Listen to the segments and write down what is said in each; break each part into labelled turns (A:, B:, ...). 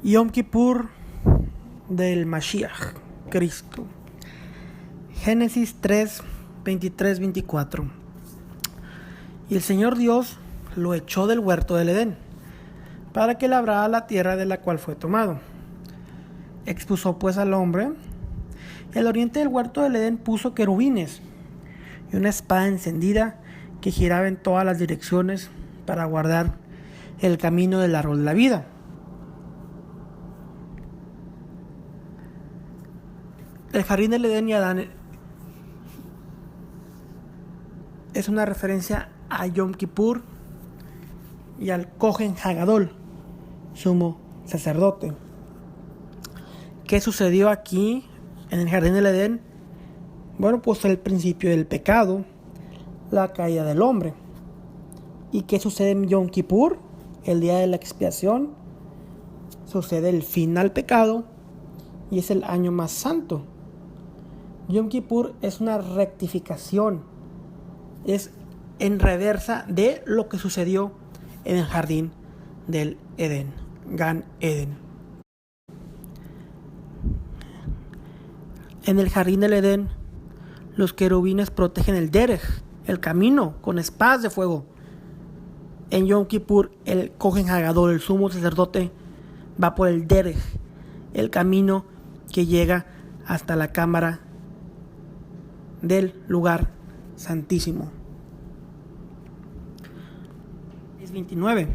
A: Yom Kippur del Mashiach, Cristo. Génesis 3, 23, 24. Y el Señor Dios lo echó del huerto del Edén, para que labrara la tierra de la cual fue tomado. Expuso pues al hombre. El oriente del huerto del Edén puso querubines y una espada encendida que giraba en todas las direcciones para guardar el camino del árbol de la vida. El jardín del Edén y Adán es una referencia a Yom Kippur y al Kohen Hagadol, sumo sacerdote. ¿Qué sucedió aquí en el jardín del Edén? Bueno, pues el principio del pecado, la caída del hombre. ¿Y qué sucede en Yom Kippur? El día de la expiación. Sucede el fin al pecado y es el año más santo. Yom Kippur es una rectificación, es en reversa de lo que sucedió en el jardín del Edén, Gan Eden. En el jardín del Edén, los querubines protegen el derech, el camino, con espadas de fuego. En Yom Kippur, el Kohen Hagadol, el sumo sacerdote, va por el derech, el camino que llega hasta la cámara del lugar santísimo. 29.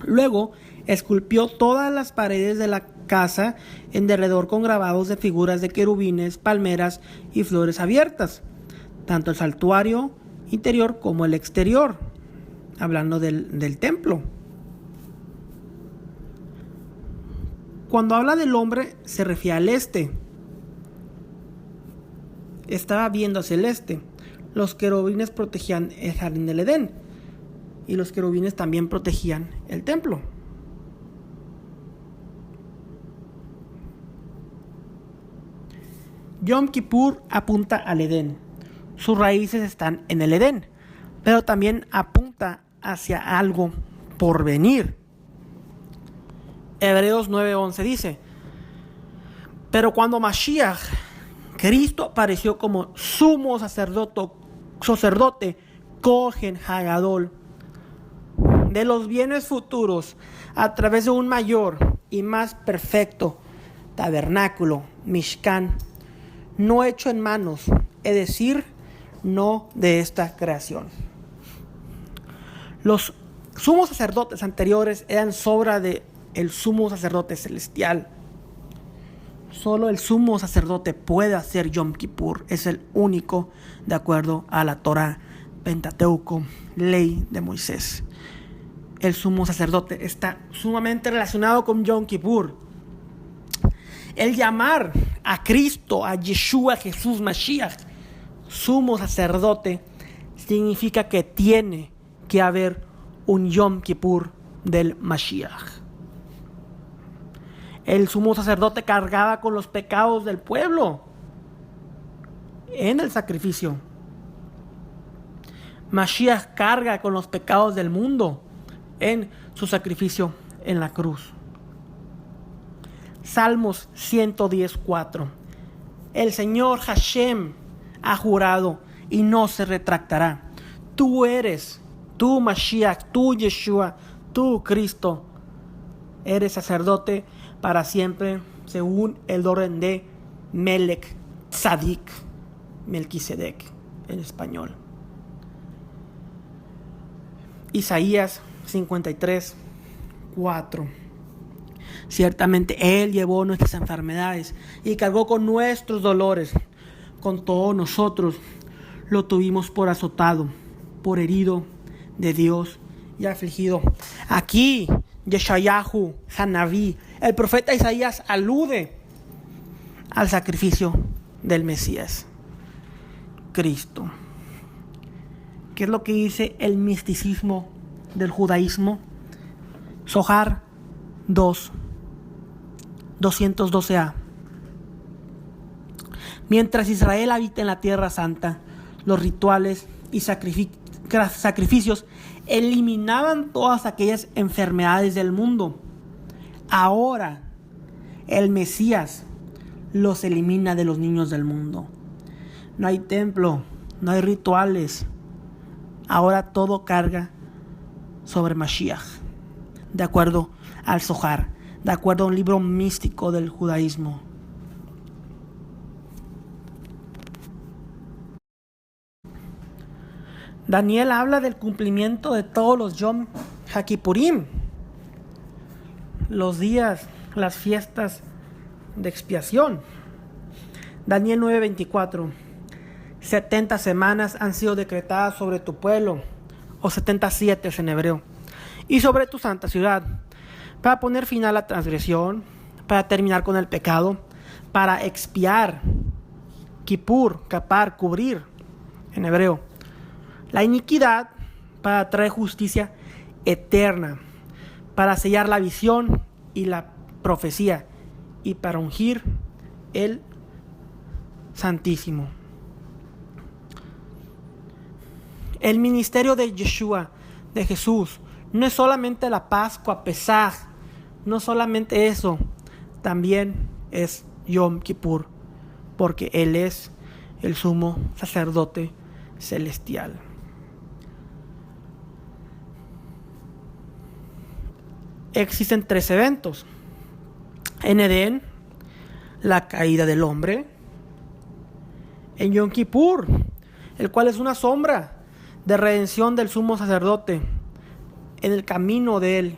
A: Luego esculpió todas las paredes de la casa en derredor con grabados de figuras de querubines, palmeras y flores abiertas, tanto el santuario interior como el exterior, hablando del templo. Cuando habla del hombre se refiere al este. Estaba viendo hacia el este. Los querubines protegían el jardín del Edén y los querubines también protegían el templo. Yom Kippur apunta al Edén. Sus raíces están en el Edén, pero también apunta hacia algo por venir. Hebreos 9:11 dice: pero cuando Mashiach, Cristo, apareció como sumo sacerdote Kohen Hagadol de los bienes futuros a través de un mayor y más perfecto tabernáculo, Mishkan, no hecho en manos, es decir, no de esta creación. Los sumos sacerdotes anteriores eran sobra de el sumo sacerdote celestial. Solo el sumo sacerdote puede hacer Yom Kippur. Es el único de acuerdo a la Torah, Pentateuco, ley de Moisés. El sumo sacerdote está sumamente relacionado con Yom Kippur. El llamar a Cristo, a Yeshua, Jesús Mashiach, sumo sacerdote, significa que tiene que haber un Yom Kippur del Mashiach. El sumo sacerdote cargaba con los pecados del pueblo en el sacrificio. Mashiach carga con los pecados del mundo en su sacrificio en la cruz. Salmos 110:4. El Señor Hashem ha jurado y no se retractará. Tú eres, tú Mashiach, tú Yeshua, tú Cristo, eres sacerdote para siempre, según el orden de Melech Tzadik, Melquisedec en español. Isaías 53:4. Ciertamente Él llevó nuestras enfermedades y cargó con nuestros dolores. Con todos nosotros lo tuvimos por azotado, por herido de Dios y afligido. Aquí Yeshayahu Hanaví, el profeta Isaías, alude al sacrificio del Mesías, Cristo. ¿Qué es lo que dice el misticismo del judaísmo? Zohar 2:212a. Mientras Israel habita en la tierra santa, los rituales y sacrificios eliminaban todas aquellas enfermedades del mundo. Ahora el Mesías los elimina de los niños del mundo. No hay templo, no hay rituales. Ahora todo carga sobre Mashiach, de acuerdo al Zohar, de acuerdo a un libro místico del judaísmo. Daniel habla del cumplimiento de todos los Yom HaKippurim, los días, las fiestas de expiación. Daniel 9:24. 70 semanas han sido decretadas sobre tu pueblo, o 77 en hebreo, y sobre tu santa ciudad, para poner fin a la transgresión, para terminar con el pecado, para expiar, kippur, kapar, cubrir, en hebreo, la iniquidad, para traer justicia eterna, para sellar la visión y la profecía, y para ungir el Santísimo. El ministerio de Yeshua, de Jesús, no es solamente la Pascua, Pesaj, no solamente eso, también es Yom Kippur, porque Él es el sumo sacerdote celestial. Existen 3 eventos. En Edén, la caída del hombre. En Yom Kippur, el cual es una sombra de redención del sumo sacerdote en el camino de él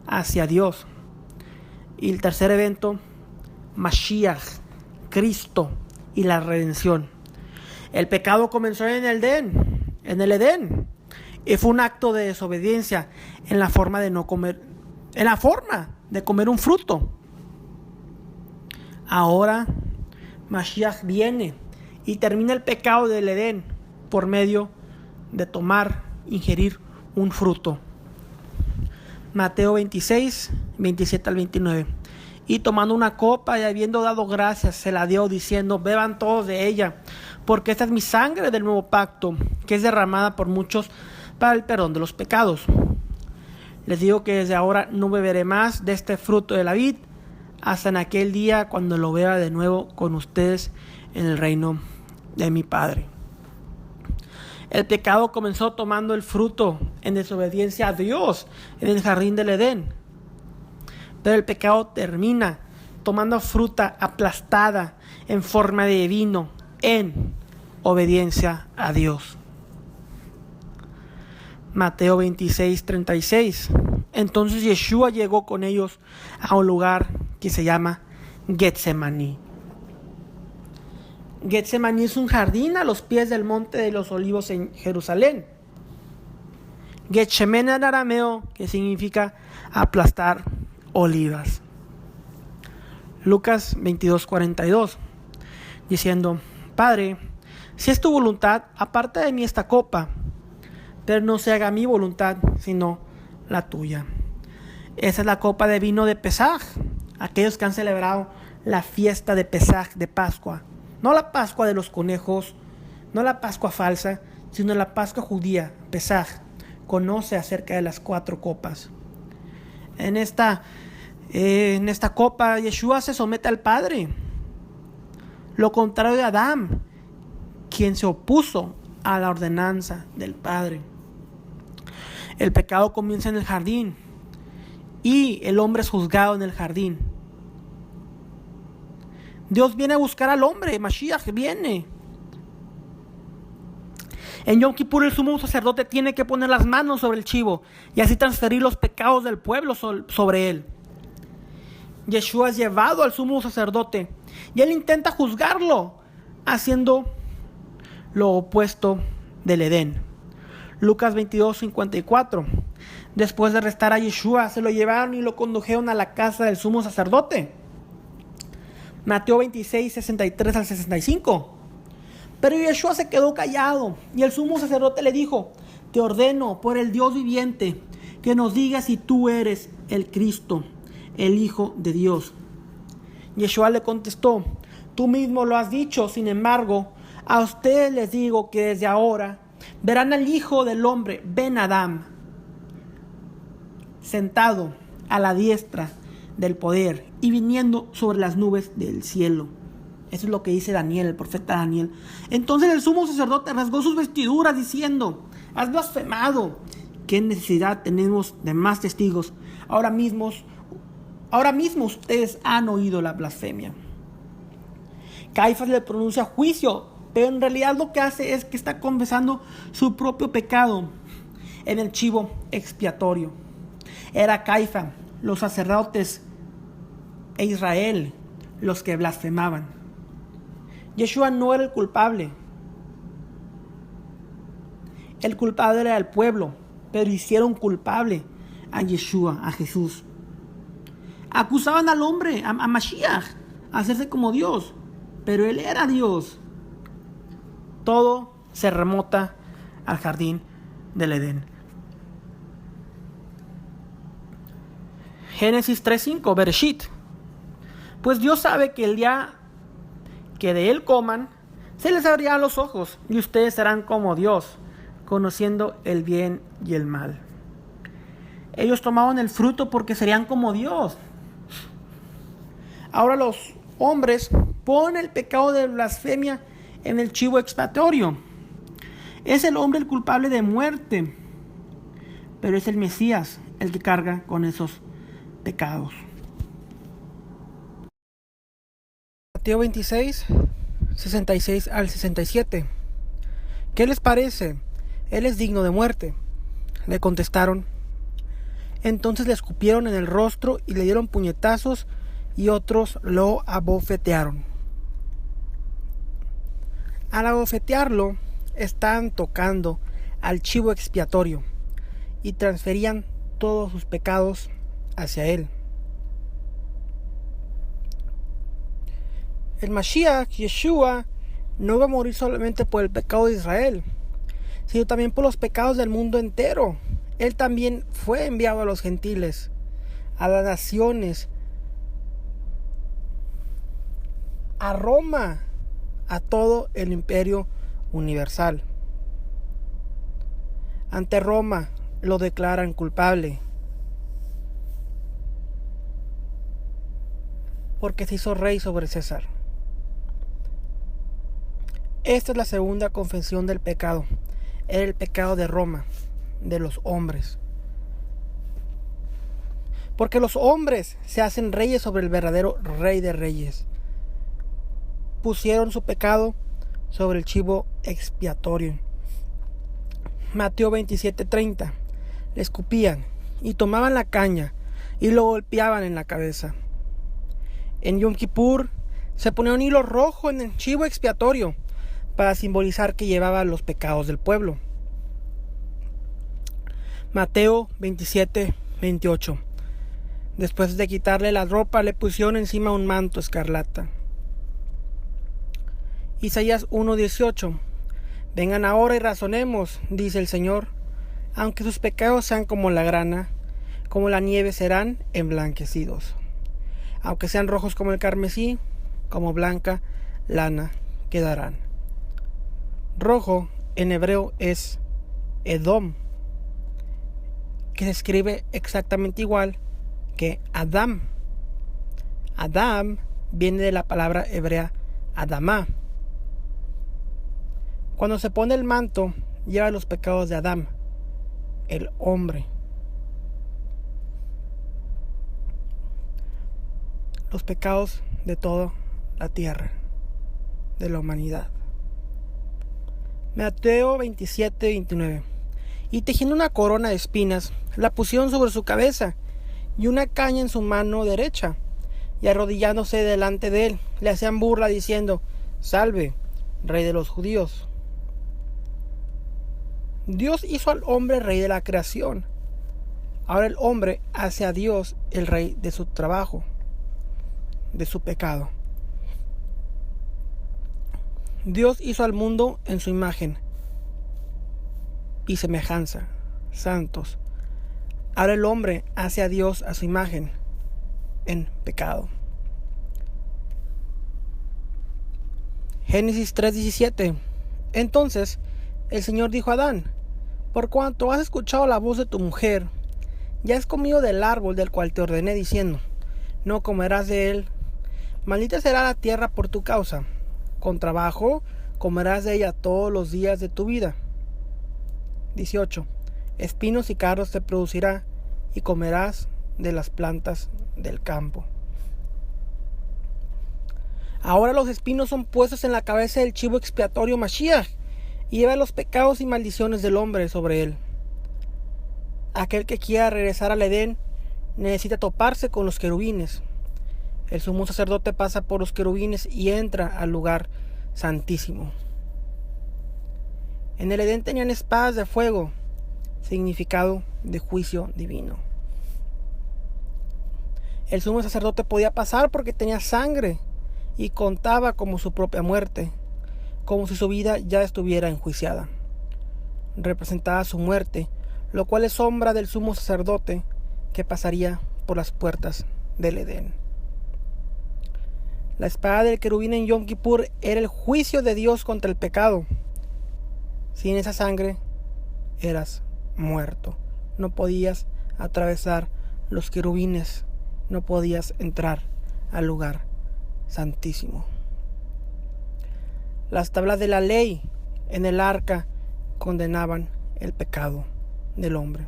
A: hacia Dios. Y el tercer evento, Mashiach, Cristo y la redención. El pecado comenzó en el Edén, y fue un acto de desobediencia en la forma de comer un fruto. Ahora Mashiach viene y termina el pecado del Edén por medio de ingerir un fruto. Mateo 26, 27 al 29. Y tomando una copa y habiendo dado gracias, se la dio diciendo: beban todos de ella, porque esta es mi sangre del nuevo pacto, que es derramada por muchos para el perdón de los pecados. Les digo que desde ahora no beberé más de este fruto de la vid, hasta en aquel día cuando lo beba de nuevo con ustedes en el reino de mi Padre. El pecado comenzó tomando el fruto en desobediencia a Dios en el jardín del Edén. Pero el pecado termina tomando fruta aplastada en forma de vino en obediencia a Dios. Mateo 26, 36. Entonces Yeshua llegó con ellos a un lugar que se llama Getsemaní. Getsemaní es un jardín a los pies del monte de los olivos en Jerusalén. Getsemen en arameo, que significa aplastar olivas. Lucas 22:42, diciendo: Padre, si es tu voluntad, aparta de mí esta copa, pero no se haga mi voluntad, sino la tuya. Esa es la copa de vino de Pesaj, aquellos que han celebrado la fiesta de Pesaj, de Pascua. No la Pascua de los conejos, no la Pascua falsa, sino la Pascua judía, Pesaj. Conoce acerca de las 4 copas. En esta copa, Yeshua se somete al Padre. Lo contrario de Adán, quien se opuso a la ordenanza del Padre. El pecado comienza en el jardín y el hombre es juzgado en el jardín. Dios viene a buscar al hombre, Mashiach viene. En Yom Kippur el sumo sacerdote tiene que poner las manos sobre el chivo y así transferir los pecados del pueblo sobre él. Yeshua es llevado al sumo sacerdote y él intenta juzgarlo, haciendo lo opuesto del Edén. Lucas 22:54. Después de arrestar a Yeshua, se lo llevaron y lo condujeron a la casa del sumo sacerdote. Mateo 26:63 al 65. Pero Yeshua se quedó callado y el sumo sacerdote le dijo: te ordeno por el Dios viviente que nos digas si tú eres el Cristo, el Hijo de Dios. Yeshua le contestó: tú mismo lo has dicho. Sin embargo, a ustedes les digo que desde ahora verán al Hijo del Hombre, Ben Adam, sentado a la diestra del poder y viniendo sobre las nubes del cielo. Eso es lo que dice Daniel, el profeta Daniel. Entonces el sumo sacerdote rasgó sus vestiduras diciendo: has blasfemado. ¿Qué necesidad tenemos de más testigos? Ahora mismo ustedes han oído la blasfemia. Caifás le pronuncia juicio, pero en realidad lo que hace es que está confesando su propio pecado en el chivo expiatorio. Era Caifás, los sacerdotes e Israel los que blasfemaban. Yeshua no era el culpable. El culpable era el pueblo, pero hicieron culpable a Yeshua, a Jesús. Acusaban al hombre, a Mashiach, a hacerse como Dios, pero él era Dios. Todo se remota al jardín del Edén. Génesis 3:5, Bereshit. Pues Dios sabe que el día que de él coman, se les abrirán los ojos y ustedes serán como Dios, conociendo el bien y el mal. Ellos tomaban el fruto porque serían como Dios. Ahora los hombres ponen el pecado de blasfemia en el chivo expiatorio. Es el hombre el culpable de muerte, pero es el Mesías el que carga con esos pecados. Mateo 26, 66 al 67. ¿Qué les parece? Él es digno de muerte. Le contestaron. Entonces le escupieron en el rostro y le dieron puñetazos y otros lo abofetearon. Al abofetearlo, estaban tocando al chivo expiatorio y transferían todos sus pecados hacia él. El Mashiach, Yeshua, no iba a morir solamente por el pecado de Israel, sino también por los pecados del mundo entero. Él también fue enviado a los gentiles, a las naciones, a Roma, a todo el imperio universal. Ante Roma lo declaran culpable, porque se hizo rey sobre César. Esta es la segunda confesión del pecado. Era el pecado de Roma, de los hombres. Porque los hombres se hacen reyes sobre el verdadero rey de reyes. Pusieron su pecado sobre el chivo expiatorio. Mateo 27:30. Le escupían y tomaban la caña y lo golpeaban en la cabeza. En Yom Kippur se ponía un hilo rojo en el chivo expiatorio para simbolizar que llevaba los pecados del pueblo. Mateo 27:28. Después de quitarle la ropa, le pusieron encima un manto escarlata. Isaías 1:18. Vengan ahora y razonemos, dice el Señor. Aunque sus pecados sean como la grana, como la nieve serán emblanquecidos. Aunque sean rojos como el carmesí, como blanca lana quedarán. Rojo en hebreo es Edom, que se escribe exactamente igual que Adam. Adam viene de la palabra hebrea Adamá. Cuando se pone el manto, lleva los pecados de Adán, el hombre. Los pecados de toda la tierra, de la humanidad. Mateo 27:29. Y tejiendo una corona de espinas, la pusieron sobre su cabeza y una caña en su mano derecha. Y arrodillándose delante de él, le hacían burla diciendo: Salve, Rey de los judíos. Dios hizo al hombre rey de la creación. Ahora el hombre hace a Dios el rey de su trabajo, de su pecado. Dios hizo al mundo en su imagen y semejanza, santos. Ahora el hombre hace a Dios a su imagen, en pecado. Génesis 3:17. Entonces el Señor dijo a Adán: por cuanto has escuchado la voz de tu mujer, y has comido del árbol del cual te ordené, diciendo: no comerás de él. Maldita será la tierra por tu causa. Con trabajo comerás de ella todos los días de tu vida. 18. Espinos y cardos te producirá, y comerás de las plantas del campo. Ahora los espinos son puestos en la cabeza del chivo expiatorio Mashiach, y lleva los pecados y maldiciones del hombre sobre él. Aquel que quiera regresar al Edén necesita toparse con los querubines. El sumo sacerdote pasa por los querubines y entra al lugar santísimo. En el Edén tenían espadas de fuego, significado de juicio divino. El sumo sacerdote podía pasar porque tenía sangre y contaba como su propia muerte, como si su vida ya estuviera enjuiciada. Representaba su muerte, lo cual es sombra del sumo sacerdote que pasaría por las puertas del Edén. La espada del querubín en Yom Kippur era el juicio de Dios contra el pecado. Sin esa sangre eras muerto. No podías atravesar los querubines, no podías entrar al lugar santísimo. Las tablas de la ley en el arca condenaban el pecado del hombre.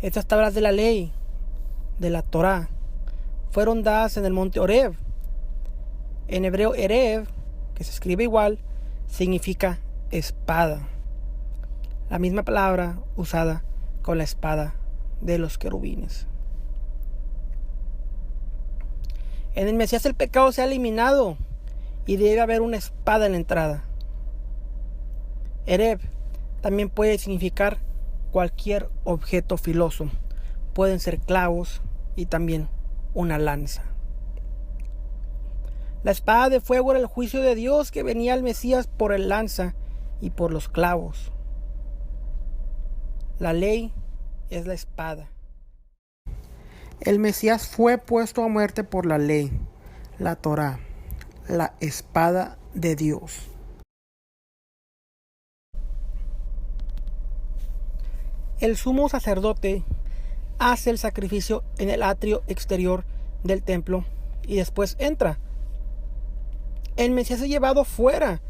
A: Estas tablas de la ley, de la Torá, fueron dadas en el monte Horeb. En hebreo, Erev, que se escribe igual, significa espada. La misma palabra usada con la espada de los querubines. En el Mesías el pecado se ha eliminado y debe haber una espada en la entrada. Erev también puede significar cualquier objeto filoso. Pueden ser clavos y también una lanza. La espada de fuego era el juicio de Dios que venía al Mesías por el lanza y por los clavos. La ley es la espada. El Mesías fue puesto a muerte por la ley, la Torá, la espada de Dios. El sumo sacerdote hace el sacrificio en el atrio exterior del templo y después entra. El Mesías es llevado fuera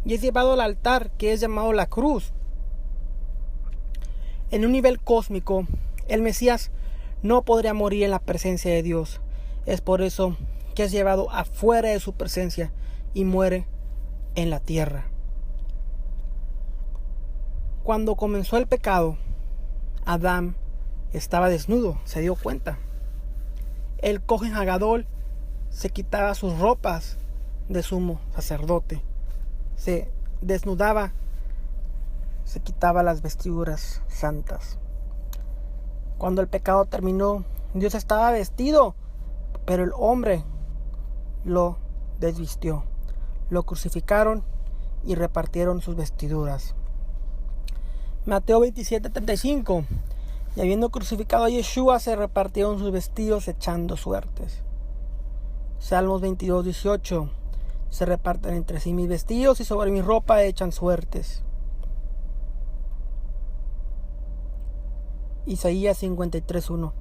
A: y es llevado al altar, que es llamado la cruz. En un nivel cósmico, el Mesías no podría morir en la presencia de Dios. Es por eso que es llevado afuera de su presencia y muere en la tierra. Cuando comenzó el pecado, Adán estaba desnudo, se dio cuenta. El Cohen Hagadol se quitaba sus ropas de sumo sacerdote, se desnudaba, se quitaba las vestiduras santas. Cuando el pecado terminó, Dios estaba vestido, pero el hombre lo desvistió. Lo crucificaron y repartieron sus vestiduras. Mateo 27:35. Y habiendo crucificado a Yeshua, se repartieron sus vestidos echando suertes. Salmos 22:18. Se reparten entre sí mis vestidos y sobre mi ropa echan suertes. Isaías 53:1.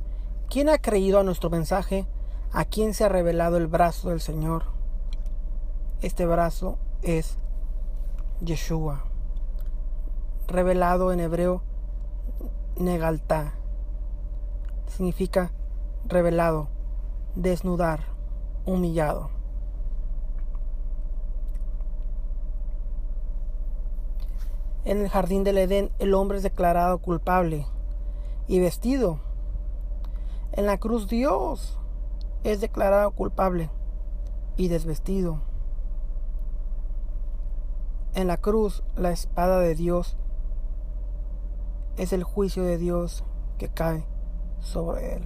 A: ¿Quién ha creído a nuestro mensaje? ¿A quién se ha revelado el brazo del Señor? Este brazo es Yeshua. Revelado en hebreo, Negaltá. Significa revelado, desnudar, humillado. En el jardín del Edén, el hombre es declarado culpable y vestido. En la cruz, Dios es declarado culpable y desvestido. En la cruz, la espada de Dios es el juicio de Dios que cae sobre él.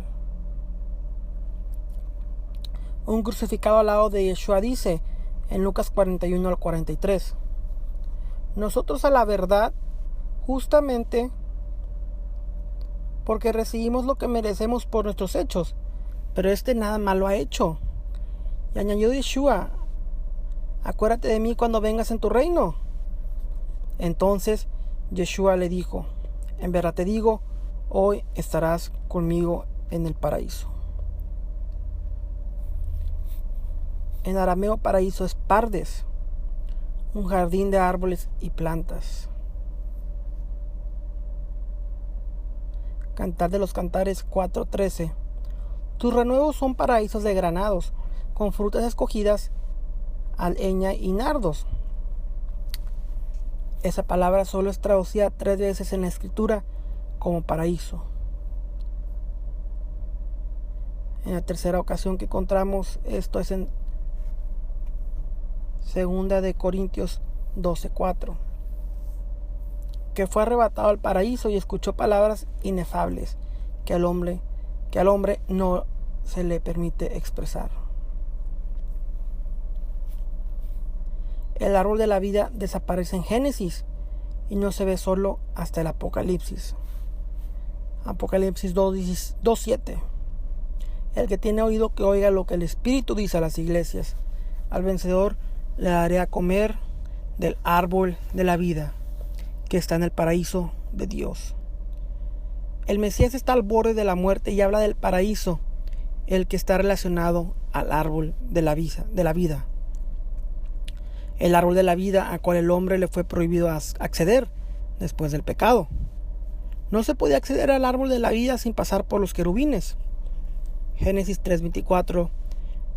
A: Un crucificado al lado de Yeshua dice en Lucas 41-43: nosotros a la verdad, justamente porque recibimos lo que merecemos por nuestros hechos, pero este nada malo ha hecho. Y añadió Yeshua: acuérdate de mí cuando vengas en tu reino. Entonces Yeshua le dijo: en verdad te digo, hoy estarás conmigo en el paraíso. En arameo paraíso es pardes, un jardín de árboles y plantas. Cantar de los Cantares 4:13. Tus renuevos son paraísos de granados, con frutas escogidas, alheña y nardos. Esa palabra solo es traducida 3 veces en la escritura como paraíso. En la tercera ocasión que encontramos esto es en 2 de Corintios 12:4, que fue arrebatado al paraíso y escuchó palabras inefables que al hombre no se le permite expresar. El árbol de la vida desaparece en Génesis y no se ve solo hasta el Apocalipsis. Apocalipsis 2:7. El que tiene oído que oiga lo que el Espíritu dice a las iglesias. Al vencedor le daré a comer del árbol de la vida que está en el paraíso de Dios. El Mesías está al borde de la muerte y habla del paraíso, el que está relacionado al árbol de la vida. El árbol de la vida a cual el hombre le fue prohibido acceder después del pecado. No se podía acceder al árbol de la vida sin pasar por los querubines. Génesis 3:24.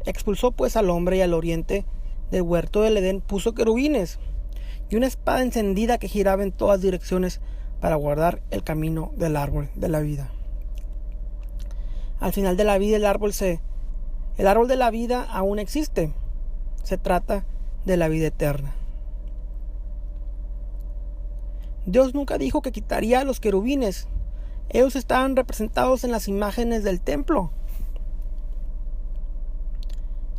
A: Expulsó pues al hombre y al oriente del huerto del Edén puso querubines y una espada encendida que giraba en todas direcciones para guardar el camino del árbol de la vida. Al final de la vida el árbol de la vida aún existe. Se trata de la vida eterna. Dios nunca dijo que quitaría a los querubines. Ellos estaban representados en las imágenes del templo.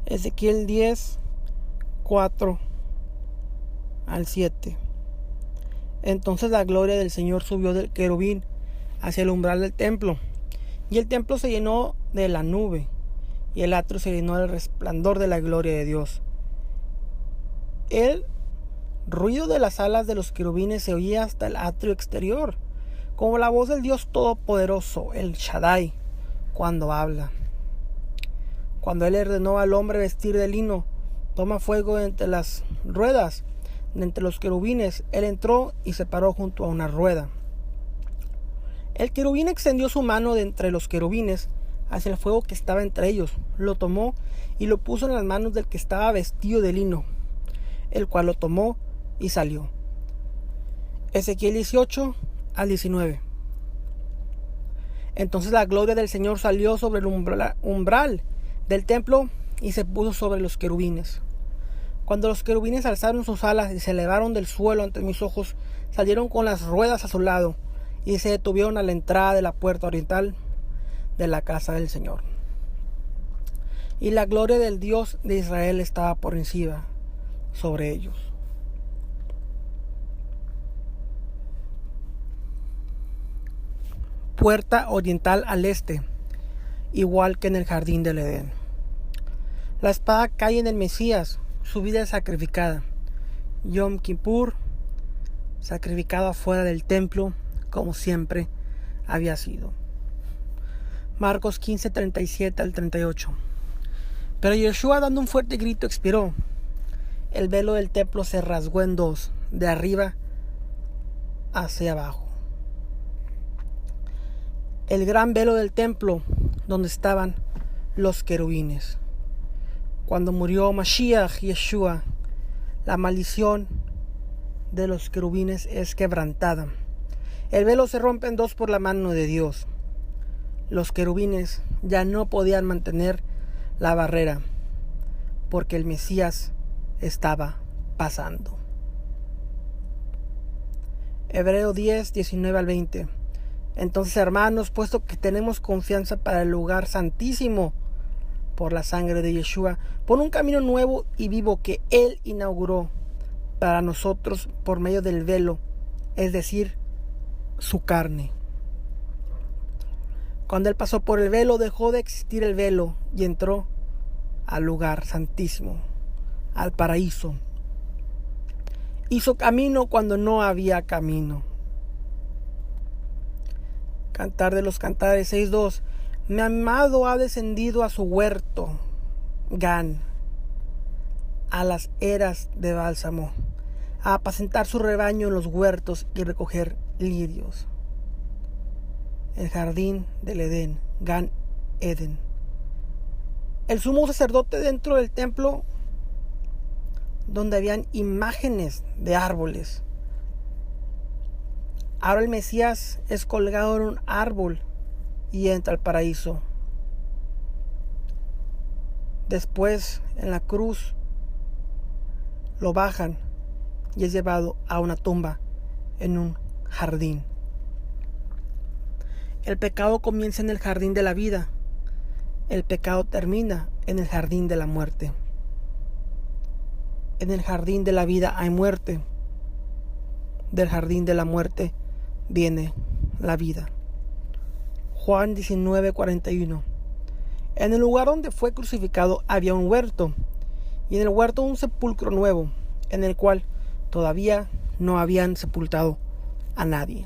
A: Ezequiel 10:4-7. Entonces la gloria del Señor subió del querubín hacia el umbral del templo, y el templo se llenó de la nube, y el atrio se llenó del resplandor de la gloria de Dios. El ruido de las alas de los querubines se oía hasta el atrio exterior, como la voz del Dios Todopoderoso, el Shaddai, cuando habla. Cuando Él ordenó al hombre vestir de lino, toma fuego entre las ruedas, de entre los querubines, Él entró y se paró junto a una rueda. El querubín extendió su mano de entre los querubines hacia el fuego que estaba entre ellos, lo tomó y lo puso en las manos del que estaba vestido de lino, el cual lo tomó y salió. Ezequiel 18-19. Entonces la gloria del Señor salió sobre el umbral del templo y se puso sobre los querubines. Cuando los querubines alzaron sus alas y se elevaron del suelo ante mis ojos, salieron con las ruedas a su lado y se detuvieron a la entrada de la puerta oriental de la casa del Señor. Y la gloria del Dios de Israel estaba por encima sobre ellos. Puerta oriental al este, igual que en el jardín del Edén. La espada cae en el Mesías, su vida es sacrificada. Yom Kippur, sacrificado afuera del templo, como siempre había sido. Marcos 15:37-38. Pero Yeshua, dando un fuerte grito, expiró. El velo del templo se rasgó en dos, de arriba hacia abajo. El gran velo del templo, donde estaban los querubines. Cuando murió Mashiach Yeshua, la maldición de los querubines es quebrantada. El velo se rompe en dos por la mano de Dios. Los querubines ya no podían mantener la barrera, porque el Mesías estaba pasando. Hebreo 10:19-20. Entonces, hermanos, puesto que tenemos confianza para el lugar santísimo por la sangre de Yeshua, por un camino nuevo y vivo que Él inauguró para nosotros por medio del velo, es decir, su carne. Cuando Él pasó por el velo, dejó de existir el velo y entró al lugar santísimo, al paraíso. Hizo camino cuando no había camino. Cantar de los Cantares 6:2. Mi amado ha descendido a su huerto, Gan. a las eras de bálsamo, a apacentar su rebaño en los huertos y recoger lirios. El jardín del Edén, Gan Eden. El sumo sacerdote dentro del templo, donde habían imágenes de árboles. Ahora el Mesías es colgado en un árbol y entra al paraíso. Después, en la cruz, lo bajan y es llevado a una tumba en un jardín. El pecado comienza en el jardín de la vida. El pecado termina en el jardín de la muerte. En el jardín de la vida hay muerte. Del jardín de la muerte viene la vida. Juan 19:41. En el lugar donde fue crucificado había un huerto, y en el huerto un sepulcro nuevo, en el cual todavía no habían sepultado a nadie.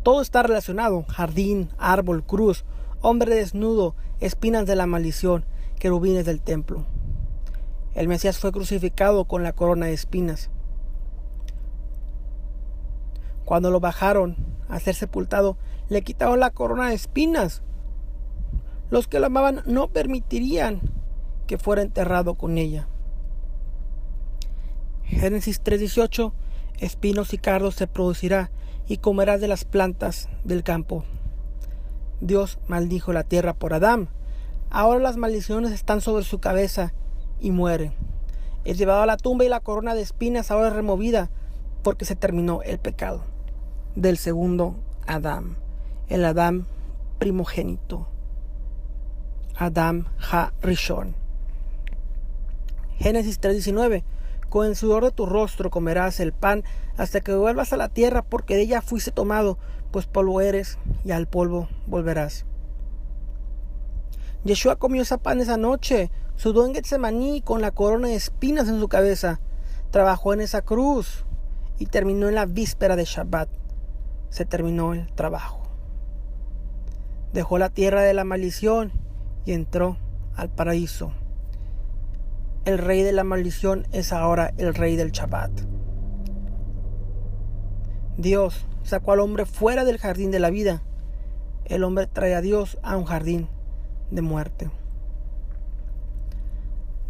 A: Todo está relacionado: jardín, árbol, cruz, hombre desnudo, espinas de la maldición, querubines del templo. El Mesías fue crucificado con la corona de espinas. Cuando lo bajaron a ser sepultado, le quitaron la corona de espinas. Los que lo amaban no permitirían que fuera enterrado con ella. Génesis 3:18. Espinos y cardos se producirá, y comerás de las plantas del campo. Dios maldijo la tierra por Adán. Ahora las maldiciones están sobre su cabeza y muere. Es llevado a la tumba y la corona de espinas ahora es removida, porque se terminó el pecado del segundo Adán, el Adán primogénito, Adam Ha-Rishon. Génesis 3:19. Con el sudor de tu rostro comerás el pan hasta que vuelvas a la tierra, porque de ella fuiste tomado, pues polvo eres y al polvo volverás. Yeshua comió ese pan esa noche, sudó en Getsemaní con la corona de espinas en su cabeza, trabajó en esa cruz y terminó en la víspera de Shabbat. Se terminó el trabajo. Dejó la tierra de la maldición y entró al paraíso. El rey de la maldición es ahora el rey del Shabbat. Dios sacó al hombre fuera del jardín de la vida. El hombre trae a Dios a un jardín de muerte.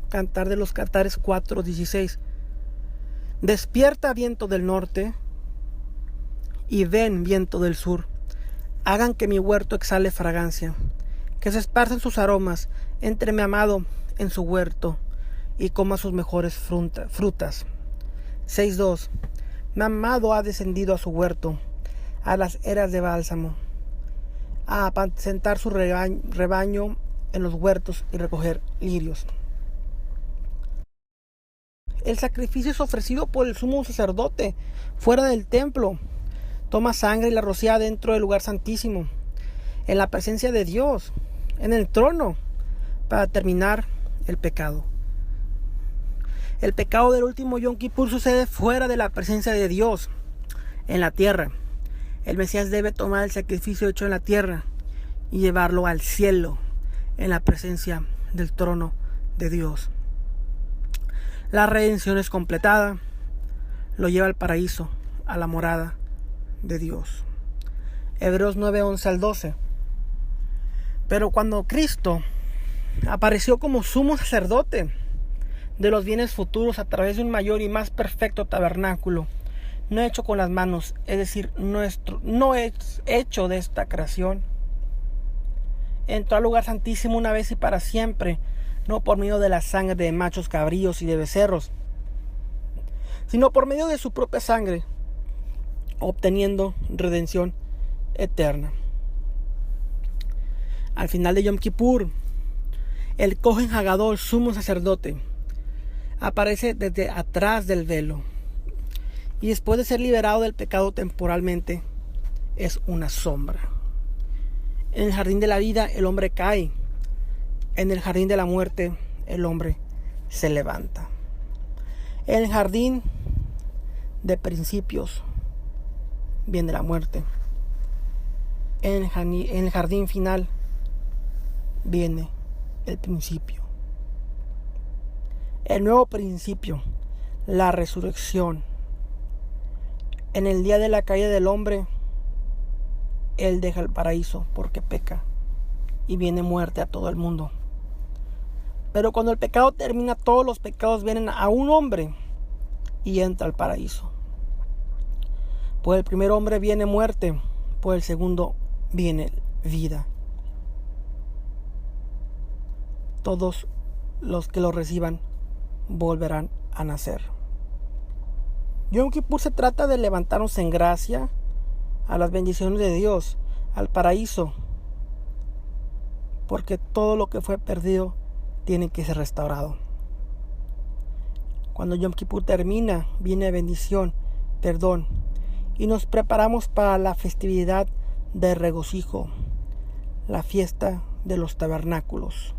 A: Cantar de los Cantares 4:16. Despierta, viento del norte, y ven, viento del sur. Hagan que mi huerto exhale fragancia, que se esparzan sus aromas entre mi amado en su huerto, y coma sus mejores frutas. 6:2. Mi amado ha descendido a su huerto, a las eras de bálsamo, a apacentar su rebaño en los huertos y recoger lirios. El sacrificio es ofrecido por el sumo sacerdote fuera del templo. Toma sangre y la rocía dentro del lugar santísimo, en la presencia de Dios, en el trono, para terminar el pecado. El pecado del último Yom Kippur sucede fuera de la presencia de Dios, en la tierra. El Mesías debe tomar el sacrificio hecho en la tierra y llevarlo al cielo, en la presencia del trono de Dios. La redención es completada, lo lleva al paraíso, a la morada de Dios. Hebreos 9:11-12. Pero cuando Cristo apareció como sumo sacerdote de los bienes futuros a través de un mayor y más perfecto tabernáculo, no hecho con las manos, es decir, no es hecho de esta creación, entró al lugar santísimo una vez y para siempre, no por medio de la sangre de machos cabríos y de becerros, sino por medio de su propia sangre, obteniendo redención eterna. Al final de Yom Kippur, el Kohen Hagadol, sumo sacerdote, aparece desde atrás del velo, y después de ser liberado del pecado temporalmente, es una sombra. En el jardín de la vida el hombre cae, en el jardín de la muerte el hombre se levanta. En el jardín de principios viene la muerte. En el jardín final viene el principio. el nuevo principio, la resurrección. En el día de la caída del hombre, él deja el paraíso porque peca y viene muerte a todo el mundo. Pero cuando el pecado termina, todos los pecados vienen a un hombre y entra al paraíso. Por el primer hombre viene muerte, por el segundo viene vida. Todos los que lo reciban volverán a nacer. Yom Kippur se trata de levantarnos en gracia a las bendiciones de Dios, al paraíso, porque todo lo que fue perdido tiene que ser restaurado. Cuando Yom Kippur termina, viene bendición, perdón, y nos preparamos para la festividad de regocijo, la fiesta de los tabernáculos.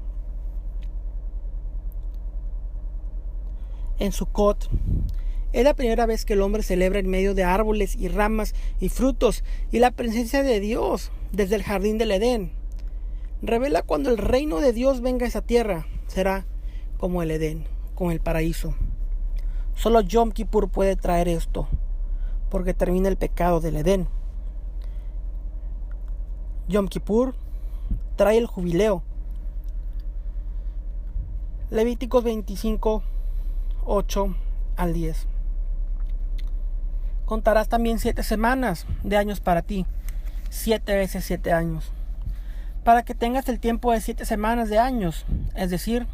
A: En Sukkot es la primera vez que el hombre celebra en medio de árboles y ramas y frutos y la presencia de Dios desde el jardín del Edén. Revela cuando el reino de Dios venga a esa tierra, será como el Edén, como el paraíso. Solo Yom Kippur puede traer esto, porque termina el pecado del Edén. Yom Kippur trae el jubileo. Levíticos 25, 8 al 10. Contarás también 7 semanas de años para ti, 7 veces 7 años, para que tengas el tiempo de 7 semanas de años, es decir,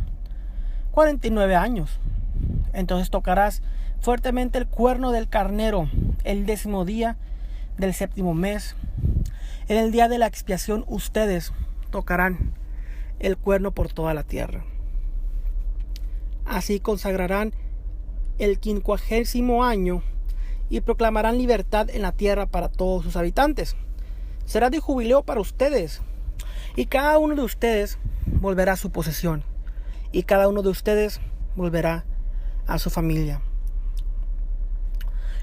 A: 49 años. Entonces tocarás fuertemente el cuerno del carnero el 10º día del 7º mes. En el día de la expiación ustedes tocarán el cuerno por toda la tierra. Así consagrarán el 50º año y proclamarán libertad en la tierra para todos sus habitantes. Será de jubileo para ustedes, y cada uno de ustedes volverá a su posesión, y cada uno de ustedes volverá a su familia.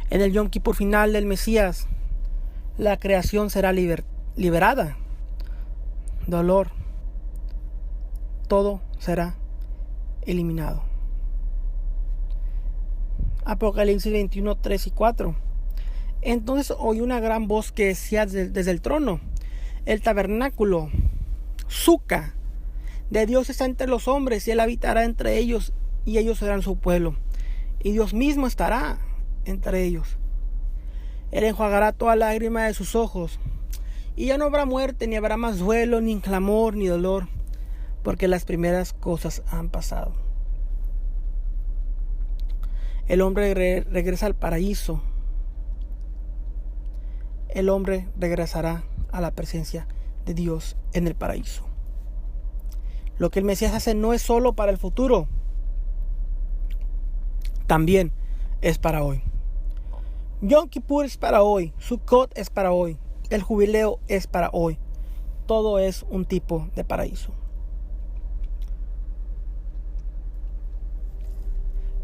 A: En el Yom Kippur final del Mesías, la creación será liberada. Dolor, todo será eliminado. Apocalipsis 21, 3 y 4. Entonces oí una gran voz que decía desde el trono: el tabernáculo, Sukkah, de Dios está entre los hombres, y Él habitará entre ellos, y ellos serán su pueblo, y Dios mismo estará entre ellos. Él enjuagará toda lágrima de sus ojos, y ya no habrá muerte, ni habrá más duelo, ni clamor, ni dolor, porque las primeras cosas han pasado. El hombre regresa al paraíso. El hombre regresará a la presencia de Dios en el paraíso. Lo que el Mesías hace no es solo para el futuro, también es para hoy. Yom Kippur es para hoy, Sukkot es para hoy, el jubileo es para hoy. Todo es un tipo de paraíso.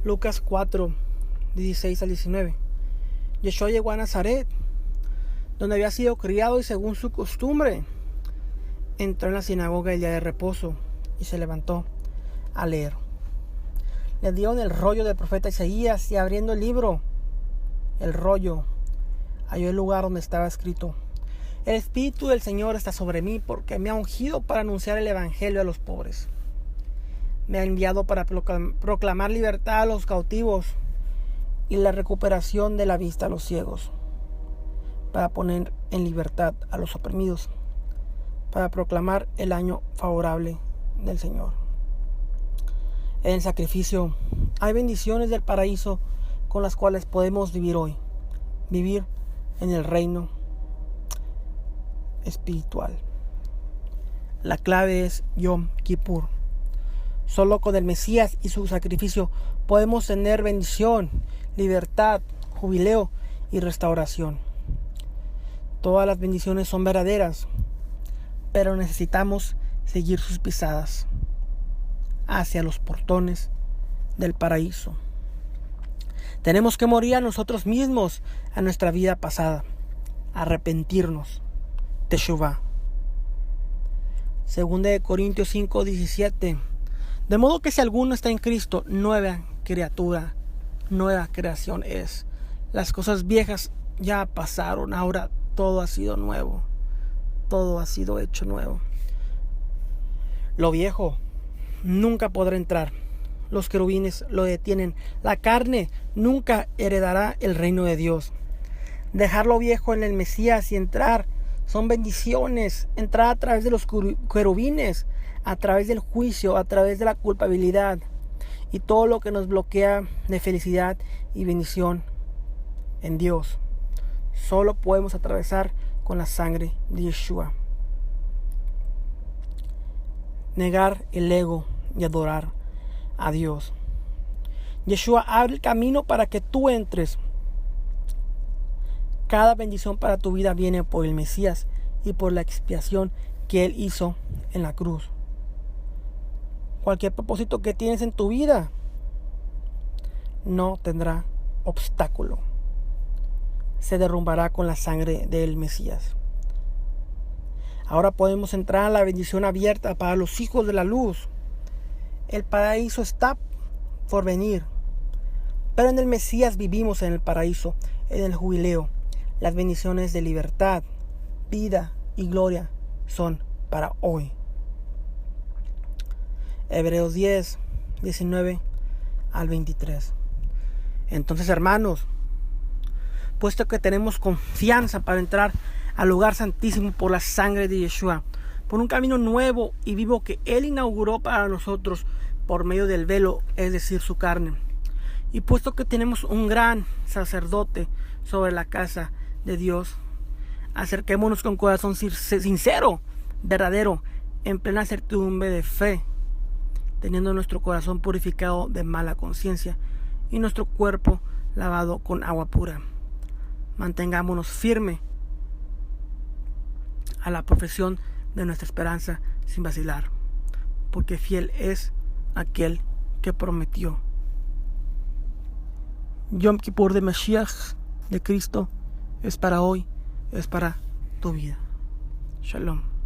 A: Lucas 4, 16 al 19. Yeshua llegó a Nazaret, donde había sido criado, y según su costumbre, entró en la sinagoga el día de reposo y se levantó a leer. Le dieron el rollo del profeta Isaías, y abriendo el libro, el rollo, halló el lugar donde estaba escrito: el Espíritu del Señor está sobre mí, porque me ha ungido para anunciar el evangelio a los pobres. Me ha enviado para proclamar libertad a los cautivos y la recuperación de la vista a los ciegos, para poner en libertad a los oprimidos, para proclamar el año favorable del Señor. En el sacrificio hay bendiciones del paraíso con las cuales podemos vivir hoy, vivir en el reino espiritual. La clave es Yom Kippur. Solo con el Mesías y su sacrificio podemos tener bendición, libertad, jubileo y restauración. Todas las bendiciones son verdaderas, pero necesitamos seguir sus pisadas hacia los portones del paraíso. Tenemos que morir a nosotros mismos, a nuestra vida pasada, arrepentirnos, Teshuvah. 2 Corintios 5:17 De modo que si alguno está en Cristo, nueva criatura, nueva creación es. Las cosas viejas ya pasaron, ahora todo ha sido nuevo. Todo ha sido hecho nuevo. Lo viejo nunca podrá entrar. Los querubines lo detienen. La carne nunca heredará el reino de Dios. Dejar lo viejo en el Mesías y entrar son bendiciones. Entrar a través de los querubines, a través del juicio, a través de la culpabilidad y todo lo que nos bloquea de felicidad y bendición en Dios. Solo podemos atravesar con la sangre de Yeshua. Negar el ego y adorar a Dios. Yeshua abre el camino para que tú entres. Cada bendición para tu vida viene por el Mesías y por la expiación que Él hizo en la cruz. Cualquier propósito que tienes en tu vida no tendrá obstáculo. Se derrumbará con la sangre del Mesías. Ahora podemos entrar a la bendición abierta para los hijos de la luz. El paraíso está por venir. Pero en el Mesías vivimos en el paraíso, en el jubileo. Las bendiciones de libertad, vida y gloria son para hoy. Hebreos 10, 19 al 23. Entonces, hermanos, puesto que tenemos confianza para entrar al lugar santísimo por la sangre de Yeshua, por un camino nuevo y vivo que Él inauguró para nosotros por medio del velo, es decir, su carne. Y puesto que tenemos un gran sacerdote sobre la casa de Dios, acerquémonos con corazón sincero, verdadero, en plena certidumbre de fe, teniendo nuestro corazón purificado de mala conciencia y nuestro cuerpo lavado con agua pura. Mantengámonos firmes a la profesión de nuestra esperanza sin vacilar, porque fiel es aquel que prometió. Yom Kippur de Mashiach, de Cristo, es para hoy, es para tu vida. Shalom.